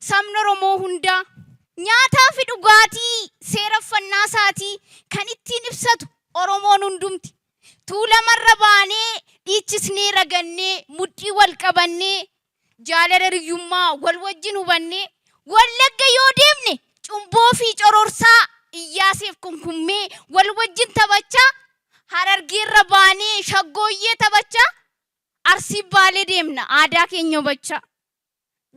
sabni Oromoo hunda nyaataa fi dhugaatii seera fannaa isaatii kan ittiin ibsatu Oromoon hundumti. Tuulamarra baanee dhiichisnee ragannee mudhii wal qabannee jaalala riyyummaa wal wajjin hubannee Wallagga yoo deemne cumboo fi cororsaa Iyyaaseef kunkummee wal wajjin taphachaa Harargeerra baanee shaggooyyee taphachaa Arsii Baalee deemna aadaa keenya hubachaa.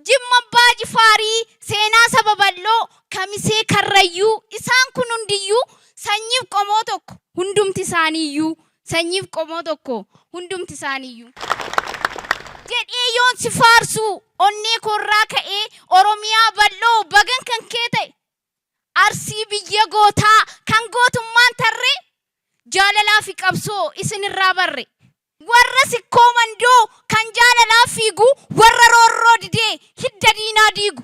Jimma Abbaa Jifaarii seenaa saba bal'oo Kamisee Karrayyuu isaan kun hundiyyuu sanyiif qomoo tokko hundumti isaaniiyyuu sanyiif qomoo tokko hundumti isaaniiyyuu. Jedhee yoon si faarsu onnee korraa ka'ee Oromiyaa bal'oo bagan kan kee ta'e Arsii biyya gootaa kan gootummaan tarree jaalalaa fi qabsoo isinirraa barre. Warra sikkoo mandoo kan jaalalaa fiigu warra roorroo didee hidda diinaa diigu.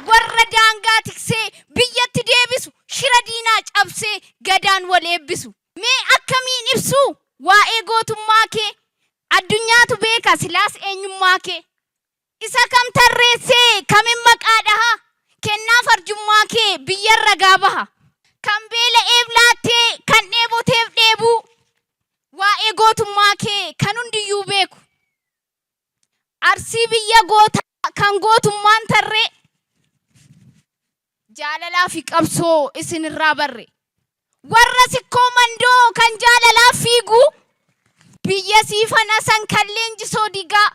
Warra daangaa tiksee biyyatti deebisu shira diinaa cabsee gadaan wal eebbisu. Mee akkamiin ibsu waa'ee gootummaa kee addunyaatu beeka silaas eenyummaa kee. Isa kam tarreessee kamin maqaa dhaha kennaa farjummaa kee biyyarra gaabaha. Kan beela'eef laattee kan dheeboteef dheebuu waa'ee gootummaa kee kan hundiyyuu beeku. Arsii biyya gootaa kan gootummaan tarree jaalalaa fi qabsoo isinirraa barre. Warra sikkoo mandoo kan jaalalaa fiigu biyya siifana san kan leenjisoo digaa